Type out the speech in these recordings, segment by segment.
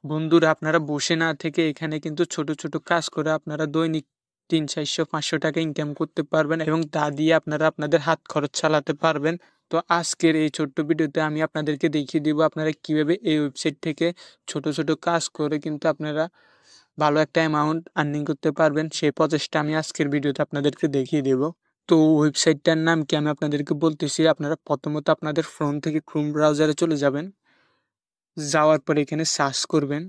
বন্ধুরা আপনারা বসে না থেকে এখানে কিন্তু ছোট, ছোট কাজ করে আপনারা দৈনিক ৩, ৪০০, ৫০০ টাকা ইনকাম করতে পারবেন এবং তা দিয়ে আপনারা আপনাদের হাত খরচ চালাতে পারবেন। তো আজকের এই ছোট্ট ভিডিওতে আমি আপনাদেরকে দেখিয়ে দিব আপনারা কিভাবে এই ওয়েবসাইট থেকে ছোট, ছোট কাজ করে কিন্তু আপনারা ভালো একটা অ্যামাউন্ট আর্নিং করতে পারবেন। সেই প্রচেষ্টা আমি আজকের ভিডিওতে আপনাদেরকে দেখিয়ে দেব। তো ওয়েবসাইটটার নাম কি আমি আপনাদেরকে বলতেছি। আপনারা প্রথমত আপনাদের ফোন থেকে ক্রোম ব্রাউজারে চলে যাবেন। যাওয়ার পরে এখানে সার্চ করবেন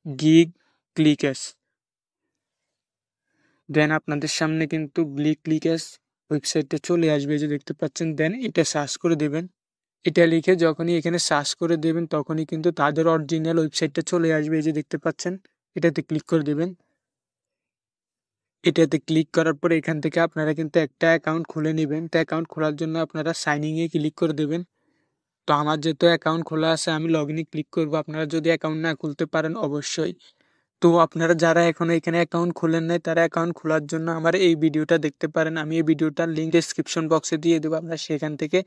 গিগ ক্লিকাস। দেন আপনাদের সামনে কিন্তু গিগ ক্লিকাস ওয়েবসাইটটা চলে আসবে, যে দেখতে পাচ্ছেন। দেন এটা সার্চ করে দেবেন। এটা লিখে যখনই এখানে সার্চ করে দেবেন তখনই কিন্তু তাদের অরিজিনাল ওয়েবসাইটটা চলে আসবে, এই যে দেখতে পাচ্ছেন। এটাতে ক্লিক করে দেবেন। এটাতে ক্লিক করার পরে এখান থেকে আপনারা কিন্তু একটা অ্যাকাউন্ট খুলে নেবেন। তো অ্যাকাউন্ট খোলার জন্য আপনারা সাইন ইনে ক্লিক করে দেবেন। তো আমার যেহেতু অ্যাকাউন্ট খোলা আছে আমি লগ ইনে ক্লিক করব। আপনারা যদি অ্যাকাউন্ট না খুলতে পারেন অবশ্যই, তো আপনারা যারা এখনো এখানে অ্যাকাউন্ট খোলেন নাই তারা অ্যাকাউন্ট খোলার জন্য আমার এই ভিডিওটা দেখতে পারেন। আমি এই ভিডিওটার লিঙ্ক ডেসক্রিপশন বক্সে দিয়ে দেবো। আপনারা সেখান থেকে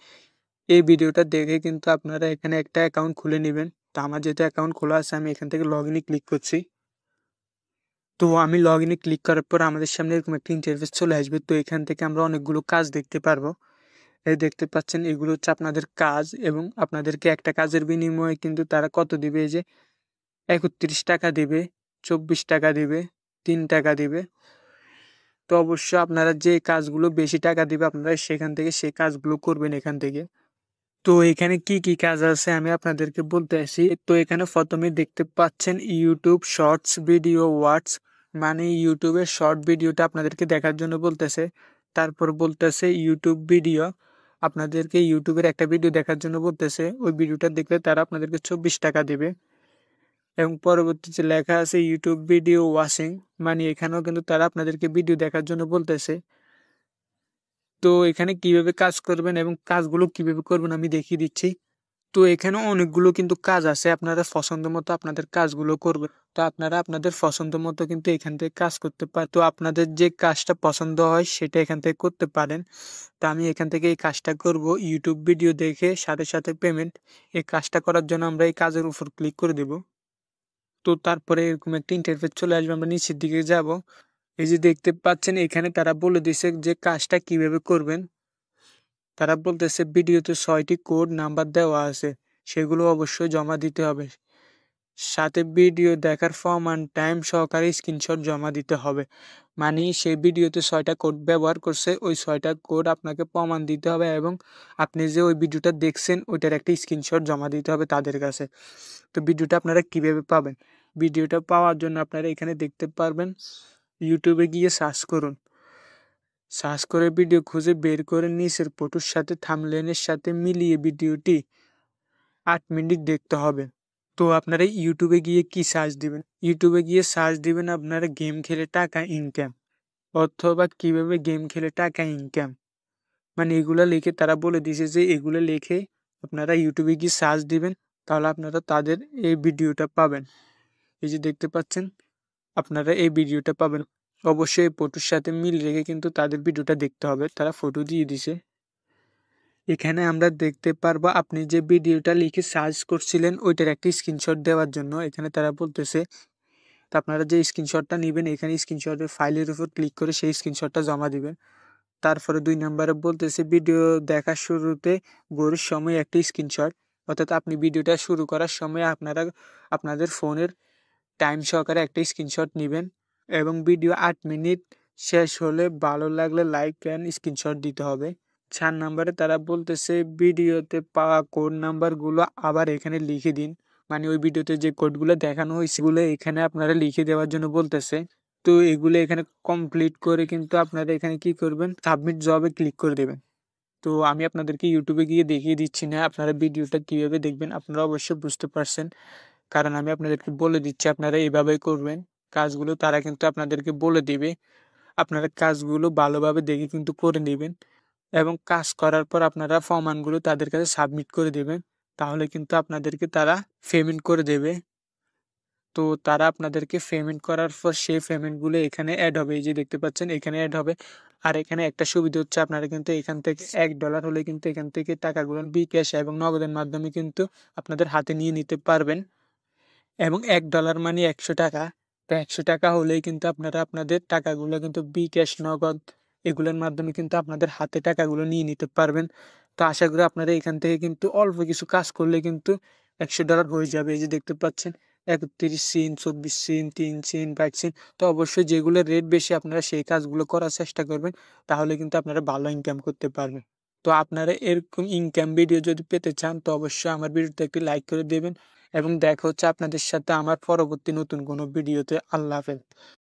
এই ভিডিওটা দেখে কিন্তু আপনারা এখানে একটা অ্যাকাউন্ট খুলে নেবেন। তো আমার যেহেতু অ্যাকাউন্ট খোলা আছে আমি এখান থেকে লগ ইনে ক্লিক করছি। তো আমি লগ ইনে ক্লিক করার পর আমাদের সামনে এরকম একটা ইন্টারফেস চলে আসবে। তো এখান থেকে আমরা অনেকগুলো কাজ দেখতে পারবো। এই দেখতে পাচ্ছেন এগুলো হচ্ছে আপনাদের কাজ এবং আপনাদেরকে একটা কাজের বিনিময়ে কিন্তু তারা কত দিবে, এই যে ৩১ টাকা দিবে, ২৪ টাকা দিবে, ৩ টাকা দিবে। তো অবশ্যই আপনারা যে কাজগুলো বেশি টাকা দিবে আপনারা সেখান থেকে সেই কাজগুলো করবেন এখান থেকে। তো এখানে কি, কি কাজ আছে আমি আপনাদেরকে বলতে আসি। তো এখানে প্রথমে দেখতে পাচ্ছেন ইউটিউব শর্টস ভিডিও ওয়াটস, মানে ইউটিউবের শর্ট ভিডিওটা আপনাদেরকে দেখার জন্য বলতেছে। তারপর বলতেছে ইউটিউব ভিডিও, আপনাদেরকে ইউটিউবের একটা ভিডিও দেখার জন্য বলতেছে। ওই ভিডিওটা দেখলে তারা আপনাদেরকে ২৪ টাকা দিবে। এবং পরবর্তীতে লেখা আছে ইউটিউব ভিডিও ওয়াচিং, মানে এখানেও কিন্তু তারা আপনাদেরকে ভিডিও দেখার জন্য বলতেছে। তো এখানে কিভাবে কাজ করবেন এবং কাজগুলো কিভাবে করবেন আমি দেখিয়ে দিচ্ছি। তো এখানে অনেকগুলো কিন্তু কাজ আছে, আপনারা পছন্দ মতো আপনাদের কাজগুলো করবেন। তো আপনারা আপনাদের পছন্দ মতো কিন্তু এখান থেকে কাজ করতে পারেন। তো আপনাদের যে কাজটা পছন্দ হয় সেটা এখান থেকে করতে পারেন। তো আমি এখান থেকে এই কাজটা করব, ইউটিউব ভিডিও দেখে সাথে সাথে পেমেন্ট। এই কাজটা করার জন্য আমরা এই কাজের উপর ক্লিক করে দেব। তো তারপরে এরকম একটা ইন্টারফেস চলে আসবে, আমরা নিচের দিকে যাব। এই যে দেখতে পাচ্ছেন এখানে তারা বলে দিছে যে কাজটা কিভাবে করবেন। তারা বলতেছে ভিডিওতে ৬টি কোড নাম্বার দেওয়া আছে, সেগুলো অবশ্যই জমা দিতে হবে। সাথে ভিডিও দেখার প্রমাণ টাইম সহকারে স্ক্রিনশট জমা দিতে হবে। মানে সেই ভিডিওতে ৬টা কোড ব্যবহার করছে, ওই ৬টা কোড আপনাকে প্রমাণ দিতে হবে এবং আপনি যে ওই ভিডিওটা দেখছেন ওইটার একটা স্ক্রিনশট জমা দিতে হবে তাদের কাছে। তো ভিডিওটা আপনারা কিভাবে পাবেন? ভিডিওটা পাওয়ার জন্য আপনারা এখানে দেখতে পারবেন, ইউটিউবে গিয়ে সার্চ করুন। সার্চ করে ভিডিও খুঁজে বের করে নিচের ফটোর সাথে থাম্বনেইলের সাথে মিলিয়ে ভিডিওটি ৮ মিনিট দেখতে হবে। তো আপনারা ইউটিউবে গিয়ে কি সার্চ দিবেন? ইউটিউবে গিয়ে সার্চ দিবেন আপনারা গেম খেলে টাকা ইনকাম, অথবা কিভাবে গেম খেলে টাকা ইনকাম, মানে এগুলা লিখে তারা বলে দিয়েছে যে এগুলো লিখে আপনারা ইউটিউবে গিয়ে সার্চ দিবেন, তাহলে আপনারা তাদের এই ভিডিওটা পাবেন। এই যে দেখতে পাচ্ছেন আপনারা এই ভিডিওটা পাবেন। অবশ্যই এই ফটোর সাথে মিল রেখে কিন্তু তাদের ভিডিওটা দেখতে হবে, তারা ফটো দিয়ে দিছে। এখানে আমরা দেখতে পারবো আপনি যে ভিডিওটা লিখে সার্চ করছিলেন ওইটার একটা স্ক্রিনশট দেওয়ার জন্য এখানে তারা বলতেছে। তো আপনারা যে স্ক্রিনশটটা নেবেন এখানে স্ক্রিনশটের ফাইলের উপর ক্লিক করে সেই স্ক্রিনশটটা জমা দিবেন। তারপরে ২ নম্বরে বলতেছে ভিডিও দেখার শুরুতে ঘড়ির সময় একটি স্ক্রিনশট, অর্থাৎ আপনি ভিডিওটা শুরু করার সময় আপনারা আপনাদের ফোনের টাইম সহকারে একটা স্ক্রিনশট নেবেন এবং ভিডিও ৮ মিনিট শেষ হলে ভালো লাগলে লাইক অ্যান্ড স্ক্রিনশট দিতে হবে। ৪ নম্বরে তারা বলতেছে ভিডিওতে পাওয়া কোড নাম্বারগুলো আবার এখানে লিখে দিন, মানে ওই ভিডিওতে যে কোডগুলো দেখানো হয়েছে সেগুলো এখানে আপনারা লিখে দেওয়ার জন্য বলতেছে। তো এগুলো এখানে কমপ্লিট করে কিন্তু আপনারা এখানে কি করবেন, সাবমিট জবে ক্লিক করে দেবেন। তো আমি আপনাদেরকে ইউটিউবে গিয়ে দেখিয়ে দিচ্ছি না, আপনারা ভিডিওটা কীভাবে দেখবেন আপনারা অবশ্যই বুঝতে পারছেন, কারণ আমি আপনাদেরকে বলে দিচ্ছি আপনারা এভাবেই করবেন কাজগুলো। তারা কিন্তু আপনাদেরকে বলে দিবে, আপনারা কাজগুলো ভালোভাবে দেখে কিন্তু করে নেবেন এবং কাজ করার পর আপনারা প্রমাণগুলো তাদের কাছে সাবমিট করে দেবেন, তাহলে কিন্তু আপনাদেরকে তারা পেমেন্ট করে দেবে। তো তারা আপনাদেরকে পেমেন্ট করার পর সেই পেমেন্টগুলো এখানে অ্যাড হবে, এই যে দেখতে পাচ্ছেন এখানে অ্যাড হবে। আর এখানে একটা সুবিধা হচ্ছে আপনারা কিন্তু এখান থেকে $1 হলে কিন্তু এখান থেকে টাকাগুলো বিকাশ এবং নগদের মাধ্যমে কিন্তু আপনাদের হাতে নিয়ে নিতে পারবেন এবং $1 মানে 100 টাকা। তো 100 টাকা হলেই কিন্তু আপনারা আপনাদের টাকাগুলো কিন্তু বিকাশ, নগদ এগুলোর মাধ্যমে কিন্তু আপনাদের হাতে টাকাগুলো নিয়ে নিতে পারবেন। তো আশা করি আপনারা এখান থেকে কিন্তু অল্প কিছু কাজ করলে কিন্তু $100 হয়ে যাবে। এই যে দেখতে পাচ্ছেন 31 সেন্ট, 24 সেন্ট, 3 সেন্ট, 5 সেন্ট। তো অবশ্যই যেগুলোর রেট বেশি আপনারা সেই কাজগুলো করার চেষ্টা করবেন। তাহলে কিন্তু আপনারা ভালো ইনকাম করতে পারবেন। তো আপনারা এরকম ইনকাম ভিডিও যদি পেতে চান তো অবশ্যই আমার ভিডিওতে একটি লাইক করে দেবেন এবং দেখা হচ্ছে আপনাদের সাথে আমার পরবর্তী নতুন কোনো ভিডিওতে। আল্লাহ হাফেজ।